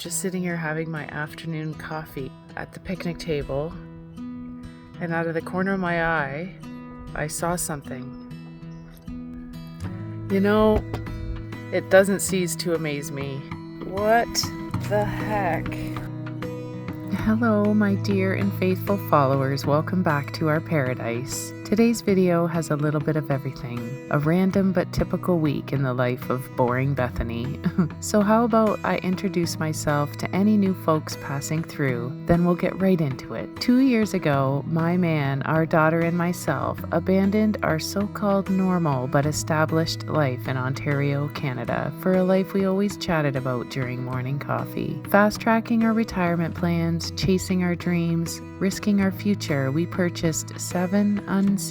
just sitting here having my afternoon coffee at the picnic table, and out of the corner of my eye, I saw something. You know, it doesn't cease to amaze me. What the heck? Hello, my dear and faithful followers. Welcome back to our paradise. Today's video has a little bit of everything. A random but typical week in the life of boring Bethany. So how about I introduce myself to any new folks passing through, then we'll get right into it. 2 years ago, my man, our daughter, and myself abandoned our so-called normal but established life in Ontario, Canada, for a life we always chatted about during morning coffee. Fast-tracking our retirement plans, chasing our dreams, risking our future, we purchased 7 unseen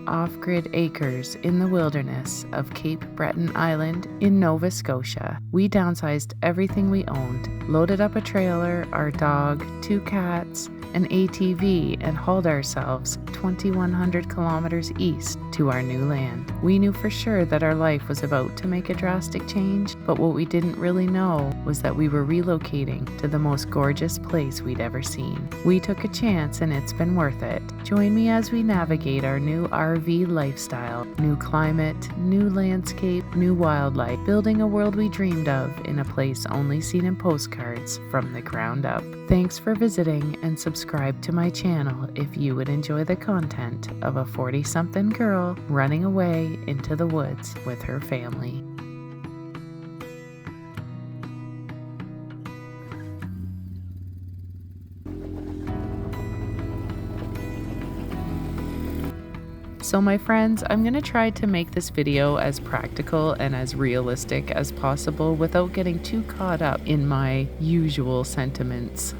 off-grid acres in the wilderness of Cape Breton Island in Nova Scotia. We downsized everything we owned, loaded up a trailer, our dog, 2 cats, an ATV, and hauled ourselves 2,100 kilometers east to our new land. We knew for sure that our life was about to make a drastic change, but what we didn't really know was that we were relocating to the most gorgeous place we'd ever seen. We took a chance and it's been worth it. Join me as we navigate our new RV lifestyle, new climate, new landscape, new wildlife, building a world we dreamed of in a place only seen in postcards from the ground up. Thanks for visiting, and subscribe to my channel if you would enjoy the content of a 40-something girl running away into the woods with her family. So my friends, I'm going to try to make this video as practical and as realistic as possible without getting too caught up in my usual sentiments.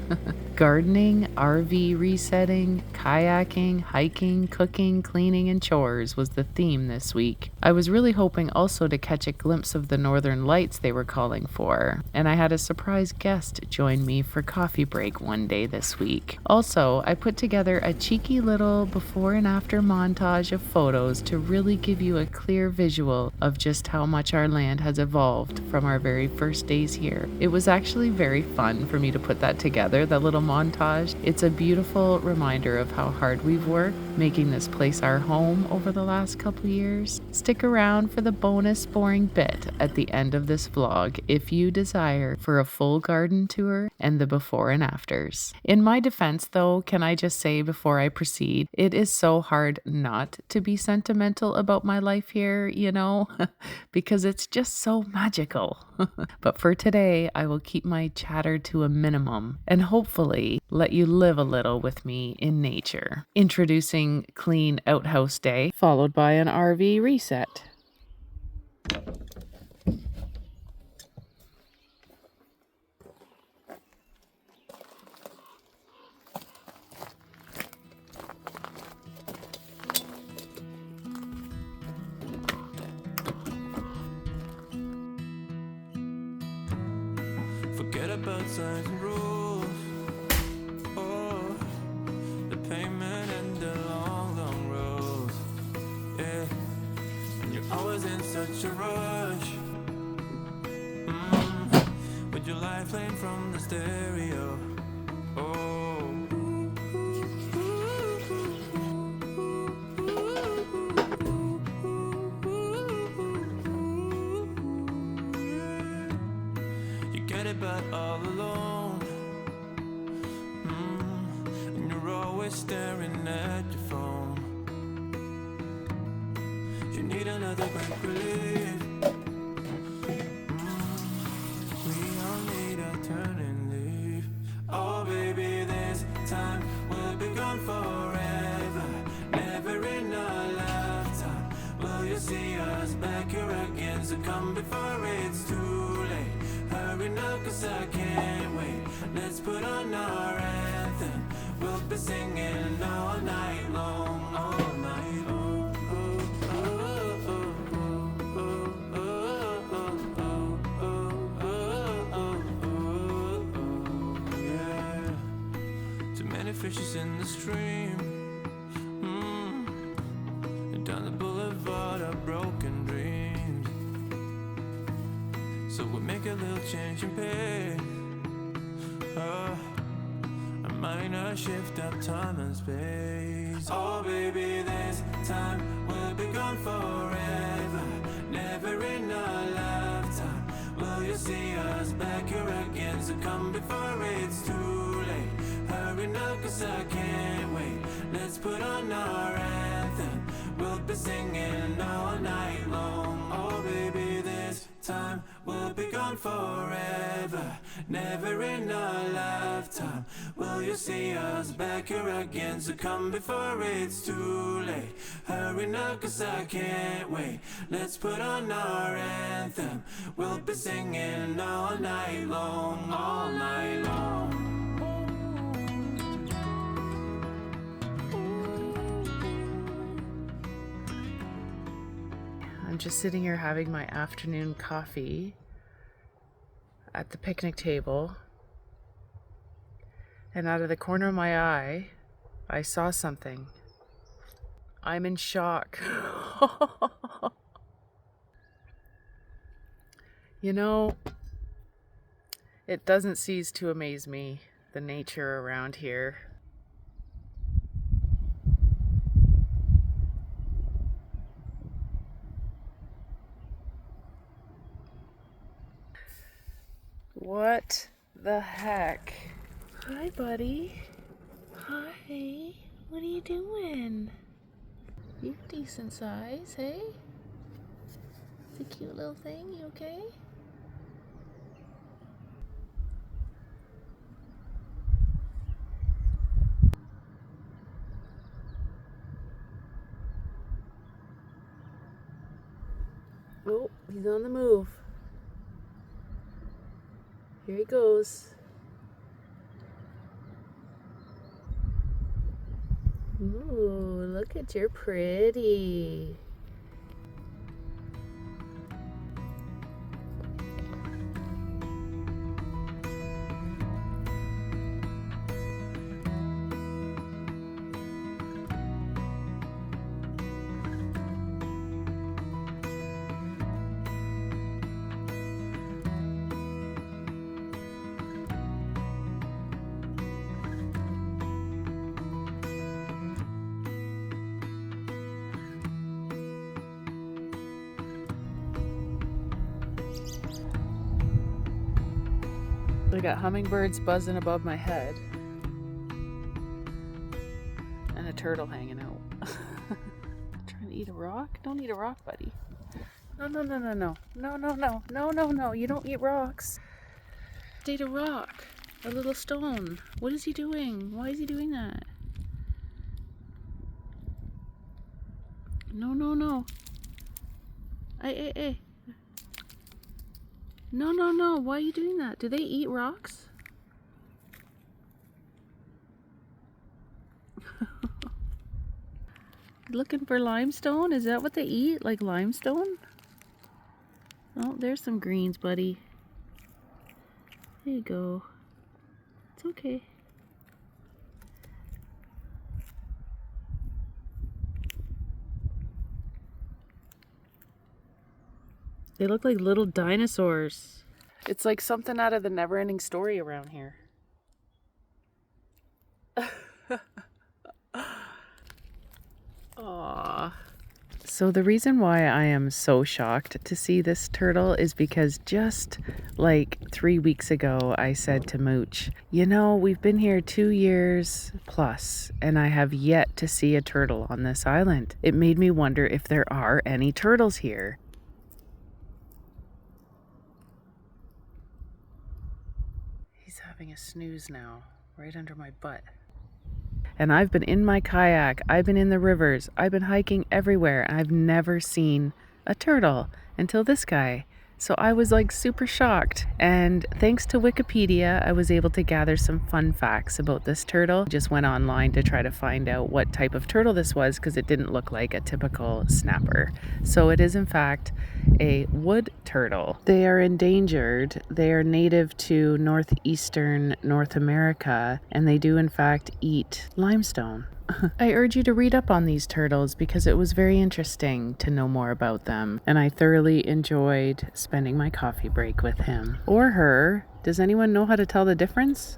Gardening, RV resetting, kayaking, hiking, cooking, cleaning, and chores was the theme this week. I was really hoping also to catch a glimpse of the northern lights they were calling for, and I had a surprise guest join me for coffee break one day this week. Also, I put together a cheeky little before and after montage of photos to really give you a clear visual of just how much our land has evolved from our very first days here. It was actually very fun for me to put that together, that little montage. It's a beautiful reminder of how hard we've worked making this place our home over the last couple years. Stick around for the bonus boring bit at the end of this vlog if you desire for a full garden tour and the before and afters. In my defense though, can I just say before I proceed, it is so hard not to be sentimental about my life here, you know, because it's just so magical. But for today, I will keep my chatter to a minimum and hopefully let you live a little with me in nature. Introducing Clean Outhouse Day, followed by an RV reset. Forget about signs and rules. Oh, the pavement and the long, long roads. Yeah, and you're always in such a rush. With your life playing from the stereo. Oh, get it but all alone. And you're always staring at your phone. You need another break relief. We all need a turn and leave. Oh baby, this time we'll be gone forever. Never in a lifetime will you see us back here again. So come before it's too late. Hurry now, 'cause I can't wait. Let's put on our anthem. We'll be singing all night long, all night long. Oh, oh, oh, oh, oh, oh, oh, oh, oh, oh, yeah. Too many fishes in the stream. Down the boulevard of broken dreams. So we'll make a little change in pace. A minor shift of time and space. Oh baby, this time will be gone forever. Never in our lifetime will you see us back here again. So come before it's too late. Hurry now, 'cause I can't wait. Let's put on our anthem. We'll be singing all night long. Oh baby, this time will be gone forever. Never in our lifetime will you see us back here again. So come before it's too late. Hurry now, 'cause I can't wait. Let's put on our anthem. We'll be singing all night long, all night long. I'm just sitting here having my afternoon coffee at the picnic table, and out of the corner of my eye, I saw something. I'm in shock. You know, it doesn't cease to amaze me, the nature around here. What the heck? Hi, buddy. Hi. What are you doing? You're decent size, hey? It's a cute little thing. You okay? Oh, he's on the move. Here he goes. Ooh, look at your pretty. I got hummingbirds buzzing above my head and a turtle hanging out. Trying to eat a rock? Don't eat a rock, buddy. No, no, no, no, no. No, no, no. No, no, no. You don't eat rocks. Eat a rock. A little stone. What is he doing? Why is he doing that? No, no, no. Hey. No, no, no. Why are you doing that? Do they eat rocks? Looking for limestone? Is that what they eat? Like limestone? Oh, there's some greens, buddy. There you go. It's okay. They look like little dinosaurs. It's like something out of the Never-Ending Story around here. Aww. So the reason why I am so shocked to see this turtle is because just like 3 weeks ago, I said to Mooch, you know, we've been here 2 years plus, and I have yet to see a turtle on this island. It made me wonder if there are any turtles here. He's having a snooze now, right under my butt. And I've been in my kayak, I've been in the rivers, I've been hiking everywhere, and I've never seen a turtle until this guy. So I was like super shocked. And thanks to Wikipedia, I was able to gather some fun facts about this turtle. Just went online to try to find out what type of turtle this was because it didn't look like a typical snapper. So it is in fact a wood turtle. They are endangered. They are native to northeastern North America, and they do in fact eat limestone. I urge you to read up on these turtles because it was very interesting to know more about them, and I thoroughly enjoyed spending my coffee break with him or her Does anyone know how to tell the difference?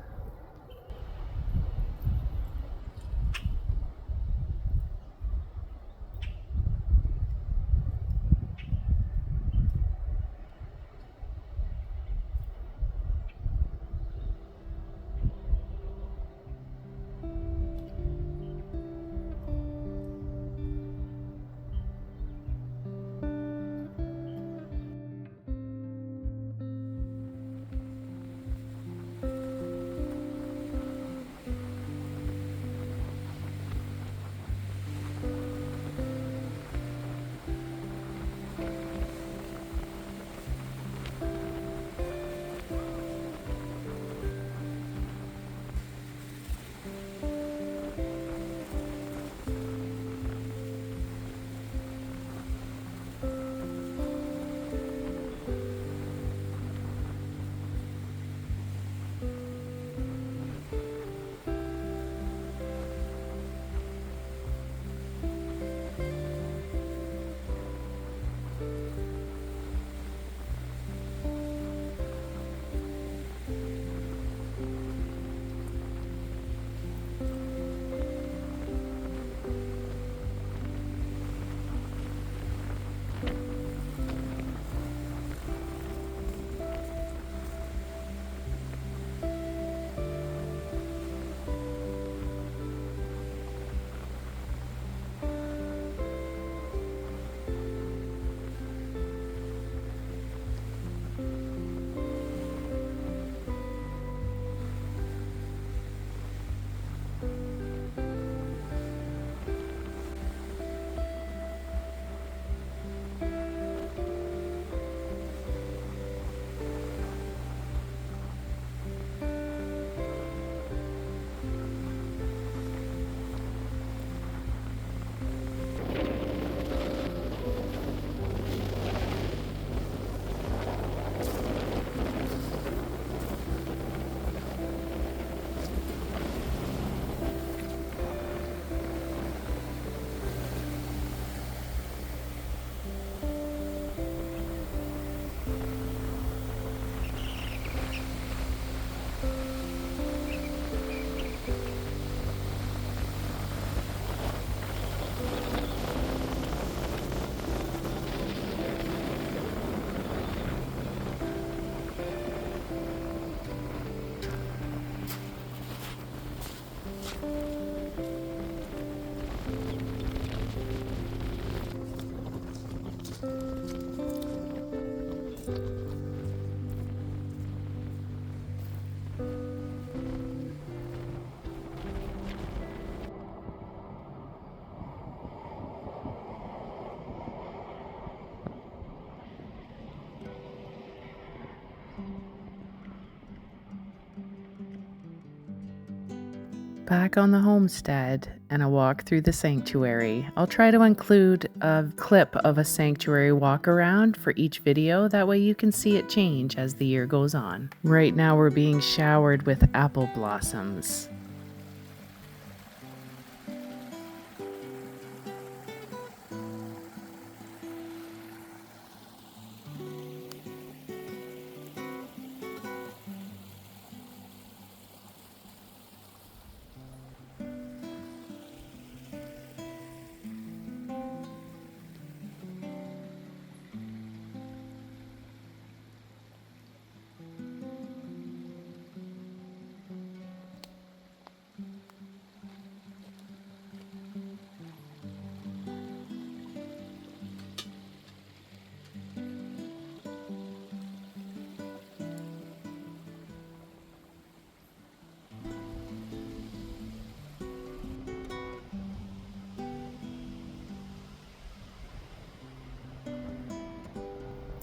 Back on the homestead and a walk through the sanctuary. I'll try to include a clip of a sanctuary walk around for each video. That way you can see it change as the year goes on. Right now we're being showered with apple blossoms.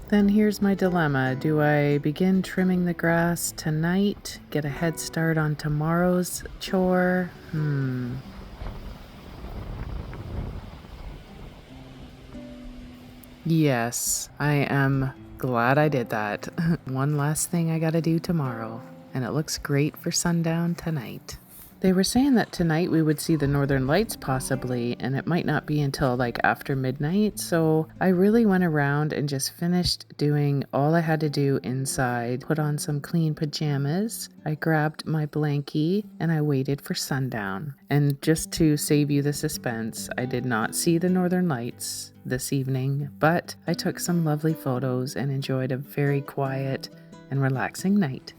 Then here's my dilemma. Do I begin trimming the grass tonight, get a head start on tomorrow's chore? Yes, I am glad I did that. One last thing I gotta do tomorrow, and it looks great for sundown tonight. They were saying that tonight we would see the northern lights possibly, and it might not be until like after midnight, so I really went around and just finished doing all I had to do inside, put on some clean pajamas, I grabbed my blankie, and I waited for sundown. And just to save you the suspense, I did not see the northern lights this evening, but I took some lovely photos and enjoyed a very quiet and relaxing night.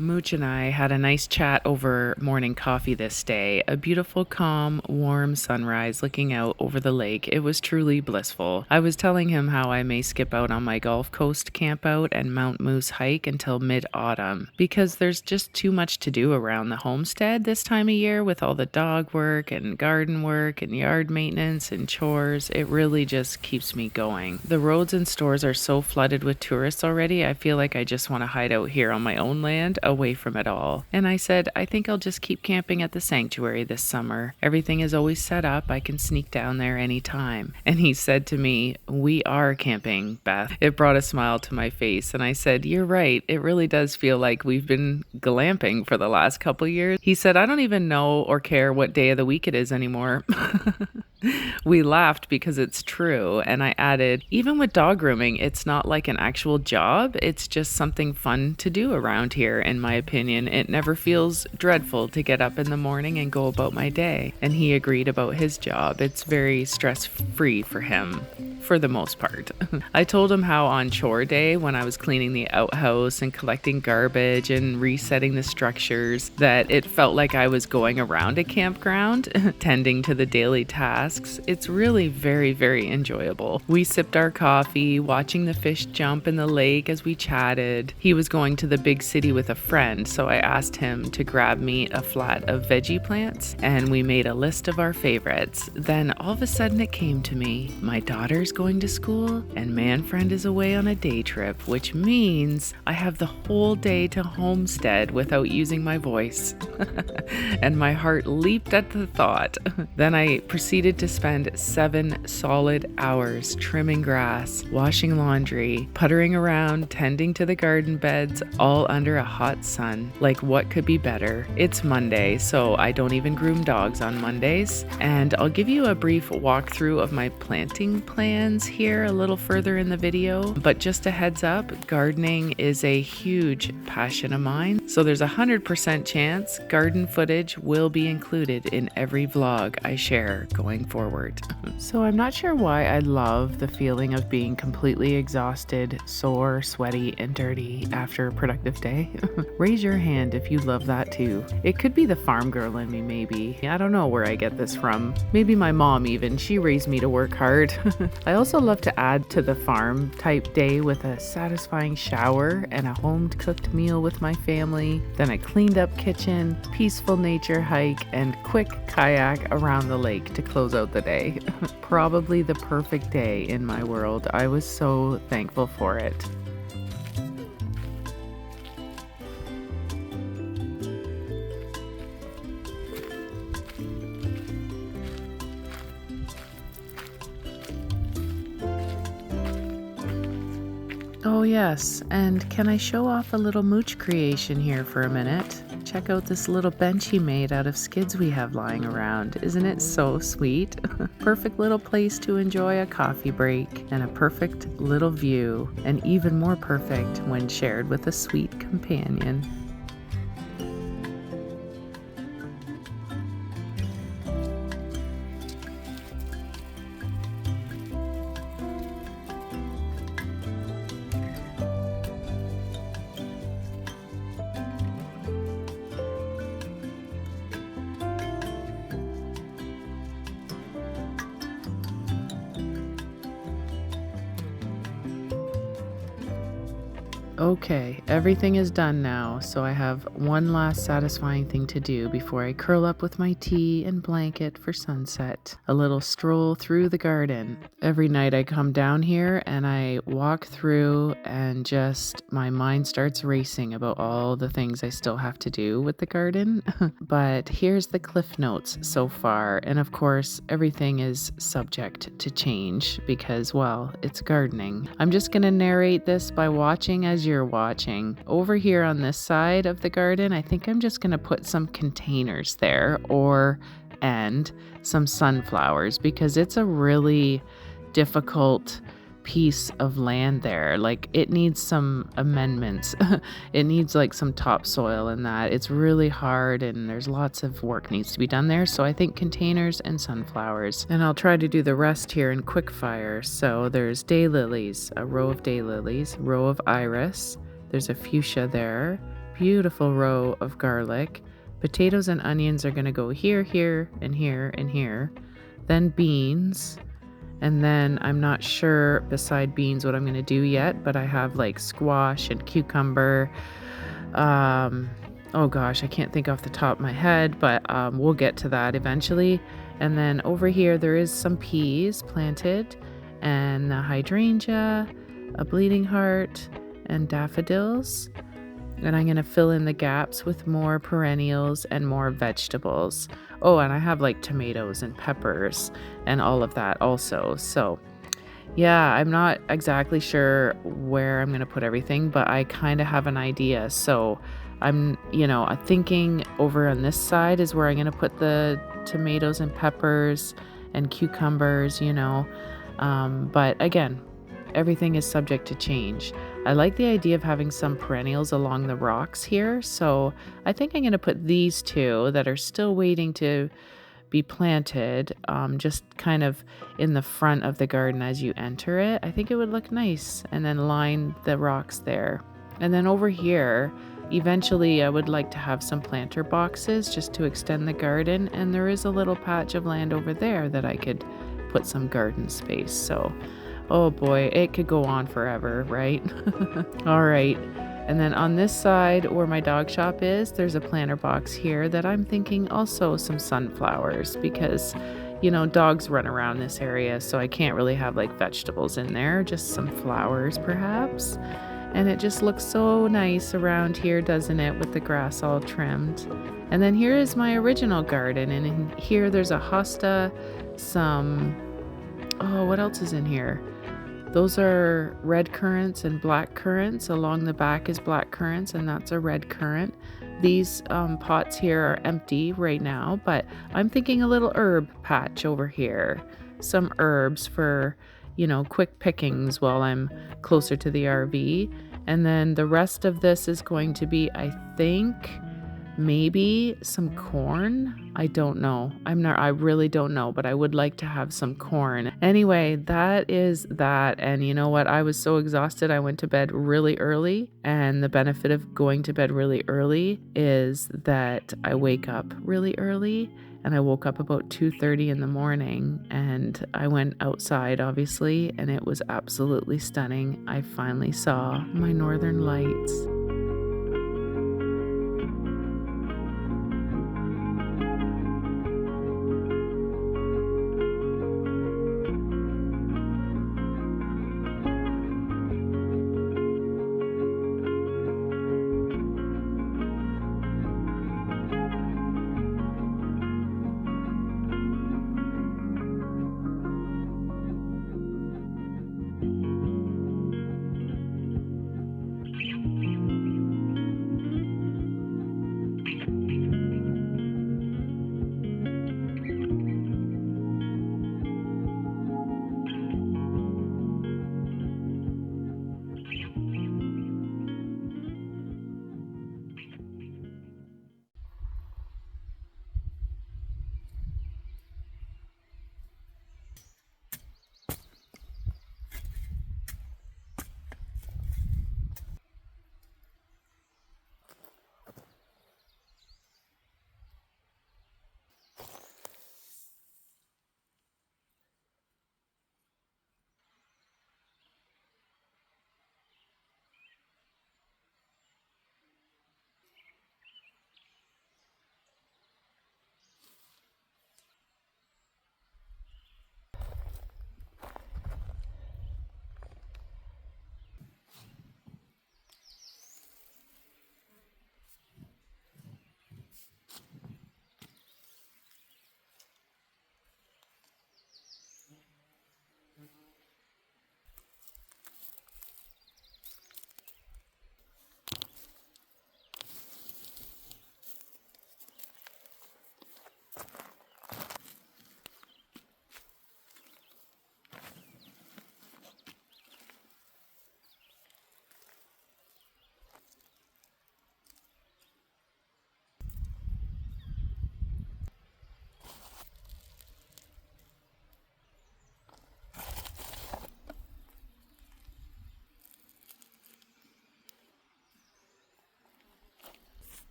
Mooch and I had a nice chat over morning coffee this day. A beautiful, calm, warm sunrise looking out over the lake. It was truly blissful. I was telling him how I may skip out on my Gulf Coast camp out and Mount Moose hike until mid-autumn because there's just too much to do around the homestead this time of year with all the dog work and garden work and yard maintenance and chores. It really just keeps me going. The roads and stores are so flooded with tourists already, I feel like I just want to hide out here on my own land away from it all. And I said, I think I'll just keep camping at the sanctuary this summer. Everything is always set up. I can sneak down there anytime. And he said to me, we are camping, Beth. It brought a smile to my face. And I said, you're right. It really does feel like we've been glamping for the last couple years. He said, I don't even know or care what day of the week it is anymore. We laughed because it's true, and I added, even with dog grooming, it's not like an actual job. It's just something fun to do around here, in my opinion. It never feels dreadful to get up in the morning and go about my day. And he agreed about his job. It's very stress-free for him, for the most part. I told him how on chore day, when I was cleaning the outhouse and collecting garbage and resetting the structures, that it felt like I was going around a campground, tending to the daily tasks. It's really very, very enjoyable. We sipped our coffee, watching the fish jump in the lake as we chatted. He was going to the big city with a friend, so I asked him to grab me a flat of veggie plants, and we made a list of our favorites. Then all of a sudden it came to me, my daughter's going to school and Manfriend is away on a day trip, which means I have the whole day to homestead without using my voice. And my heart leaped at the thought. Then I proceeded to spend 7 solid hours trimming grass, washing laundry, puttering around, tending to the garden beds, all under a hot sun. Like, what could be better? It's Monday, so I don't even groom dogs on Mondays. And I'll give you a brief walkthrough of my planting plan plans here a little further in the video, but just a heads up, gardening is a huge passion of mine, so there's 100% chance garden footage will be included in every vlog I share going forward. So I'm not sure why I love the feeling of being completely exhausted, sore, sweaty, and dirty after a productive day. Raise your hand if you love that too. It could be the farm girl in me, maybe. I don't know where I get this from. Maybe my mom even. She raised me to work hard. I also love to add to the farm type day with a satisfying shower and a home-cooked meal with my family, then a cleaned up kitchen, peaceful nature hike, and quick kayak around the lake to close out the day. Probably the perfect day in my world. I was so thankful for it. Oh yes, and can I show off a little mooch creation here for a minute? Check out this little bench he made out of skids we have lying around. Isn't it so sweet? Perfect little place to enjoy a coffee break and a perfect little view, and even more perfect when shared with a sweet companion. Okay, everything is done now, so I have one last satisfying thing to do before I curl up with my tea and blanket for sunset. A little stroll through the garden. Every night I come down here and I walk through and just my mind starts racing about all the things I still have to do with the garden. But here's the cliff notes so far, and of course everything is subject to change because, well, it's gardening. I'm just gonna narrate this by watching as you're watching. Over here on this side of the garden, I think I'm just gonna put some containers there and some sunflowers because it's a really difficult piece of land there. Like, it needs some amendments. It needs like some topsoil and that. It's really hard and there's lots of work needs to be done there. So I think containers and sunflowers. And I'll try to do the rest here in quick fire. So there's daylilies, a row of daylilies, row of iris. There's a fuchsia there. Beautiful row of garlic. Potatoes and onions are going to go here, here, and here, and here. Then beans. And then I'm not sure beside beans what I'm going to do yet, but I have like squash and cucumber. Oh gosh, I can't think off the top of my head, but we'll get to that eventually. And then over here there is some peas planted and a hydrangea, a bleeding heart, and daffodils. And I'm going to fill in the gaps with more perennials and more vegetables. Oh, and I have like tomatoes and peppers and all of that also. So yeah, I'm not exactly sure where I'm going to put everything, but I kind of have an idea. So I'm thinking over on this side is where I'm going to put the tomatoes and peppers and cucumbers, but again, everything is subject to change. I like the idea of having some perennials along the rocks here, so I think I'm going to put these two that are still waiting to be planted, just kind of in the front of the garden as you enter it. I think it would look nice, and then line the rocks there. And then over here, eventually I would like to have some planter boxes just to extend the garden, and there is a little patch of land over there that I could put some garden space. So oh boy, it could go on forever, right? All right. And then on this side where my dog shop is, there's a planter box here that I'm thinking also some sunflowers because, dogs run around this area, so I can't really have like vegetables in there, just some flowers perhaps. And it just looks so nice around here, doesn't it, with the grass all trimmed. And then here is my original garden, and in here there's a hosta, what else is in here? Those are red currants and black currants. Along the back is black currants, and that's a red currant. These pots here are empty right now, but I'm thinking a little herb patch over here. Some herbs for, quick pickings while I'm closer to the RV. And then the rest of this is going to be, I think, maybe some corn. I don't know. I really don't know, but I would like to have some corn. Anyway, that is that. And you know what? I was so exhausted. I went to bed really early. And the benefit of going to bed really early is that I wake up really early. And I woke up about 2:30 in the morning, and I went outside, obviously, and it was absolutely stunning. I finally saw my northern lights.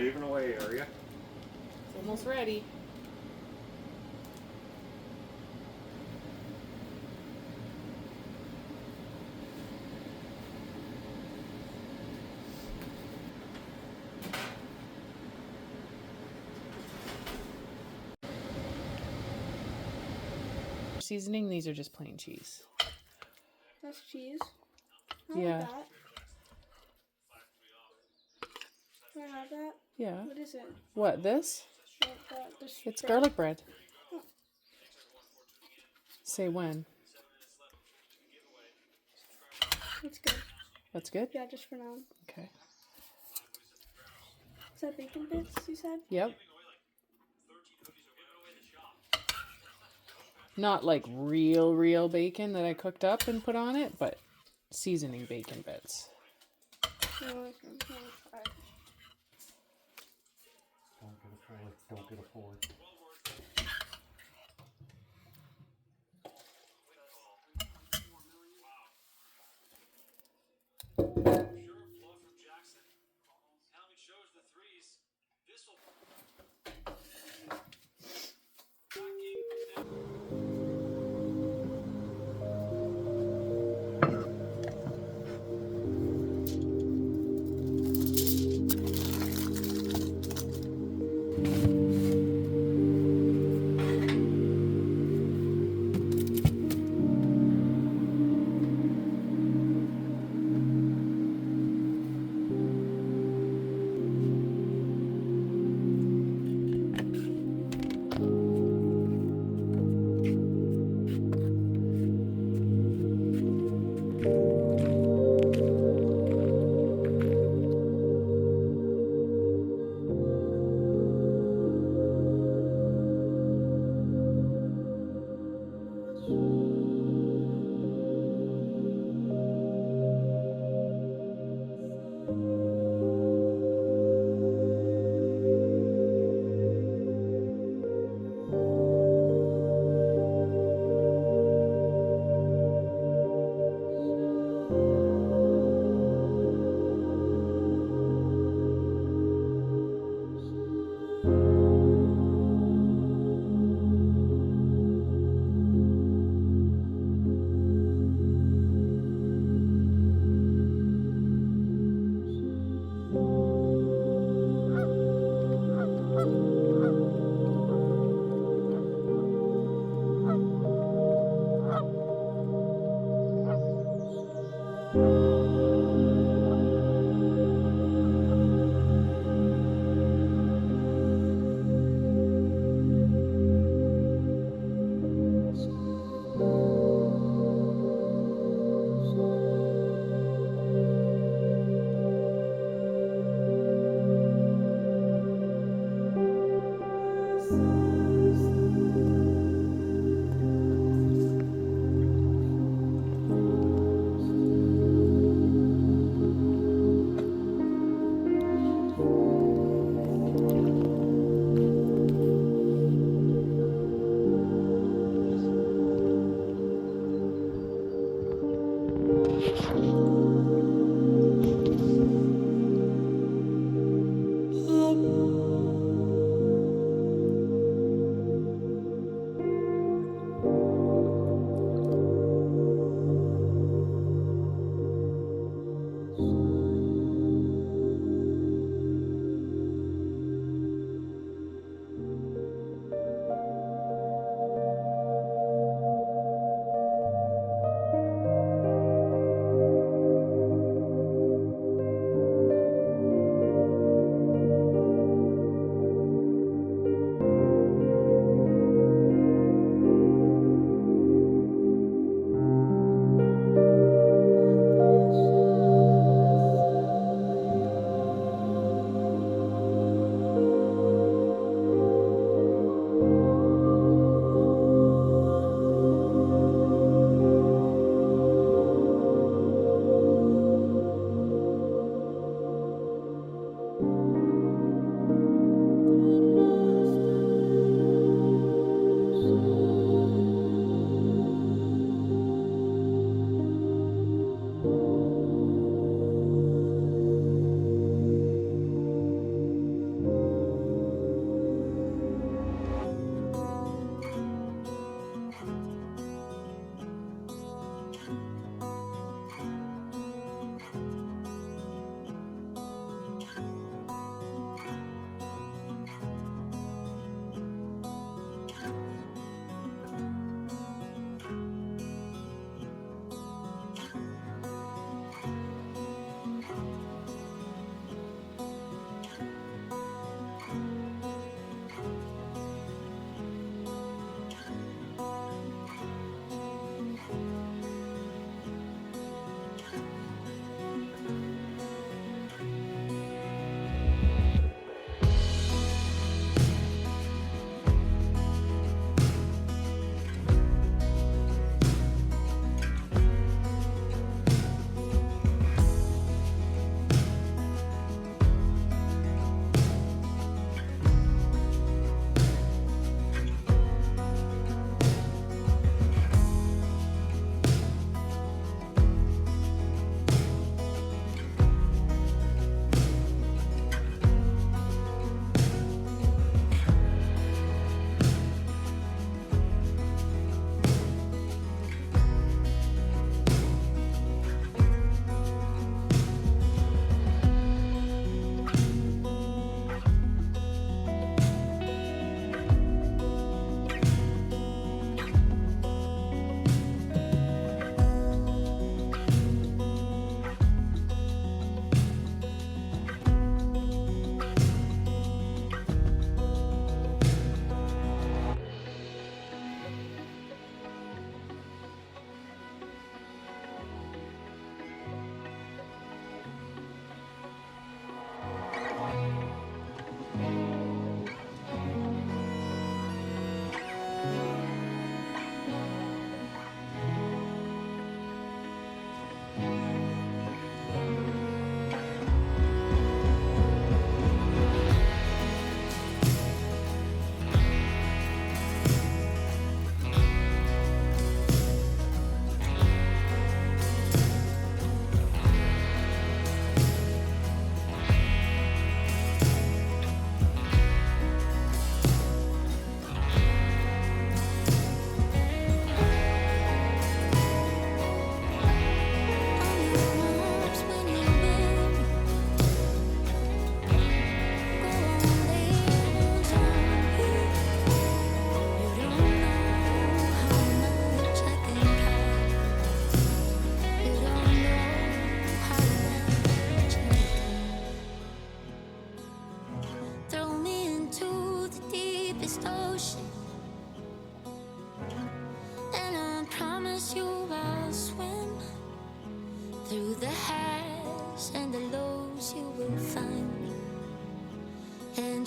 Slaving away, are you? It's almost ready. Seasoning, these are just plain cheese. That's cheese. I Yeah. like that. Can I have that? Yeah. What is it? What, this? It's Garlic bread. Say when. That's good. That's good? Yeah, just for now. Okay. Is that bacon bits you said? Yep. Not like real bacon that I cooked up and put on it, but seasoning bacon bits. No, Don't get a fork.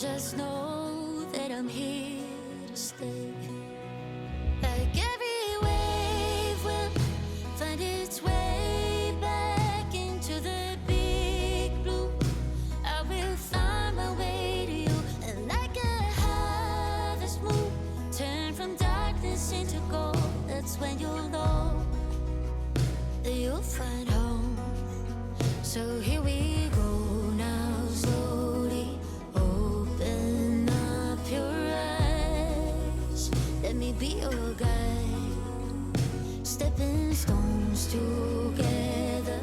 Just know that I'm here to stay. Like every wave will find its way back into the big blue. I will find my way to you, and like a harvest moon, turn from darkness into gold. That's when you'll know that you'll find home. So here we go now, slowly open up your eyes. Let me be your guide. Stepping stones together.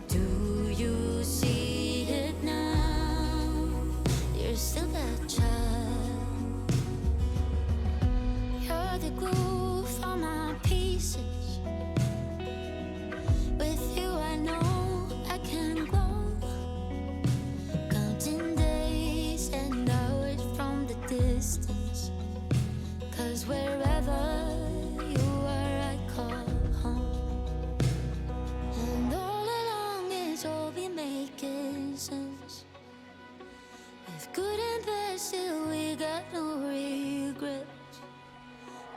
Do you see it now? You're still that child. You're the glue for my pieces. With you I know I can grow. Counting days and hours from the distance. 'Cause wherever you are I call home. And all along it's all been making sense. With good and bad still we got no regrets.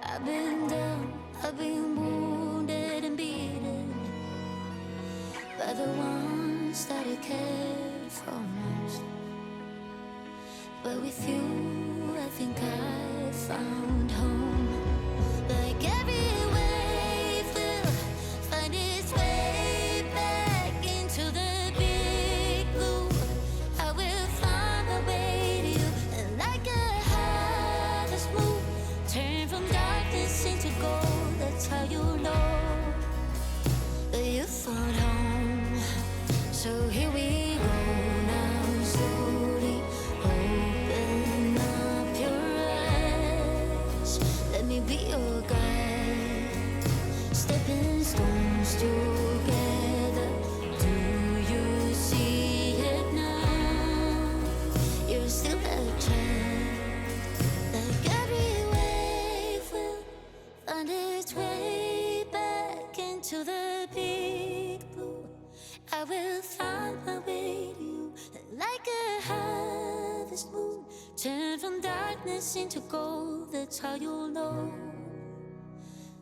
I've been down, I've been wounded and beaten by the ones that I cared for most. But with you, I think I found home. Like every wave will find its way back into the big blue. I will find my way to you, and like a harvest moon, turn from darkness into gold. That's how you know that you found home. So here we go now, slowly open up your eyes. Let me be your guide. Stepping stones together. Do you see it now? You're still that child. Like every wave will find its way back into the big blue. I will find my way to you, and like a harvest moon, turn from darkness into gold. That's how you'll know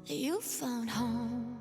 that you found home.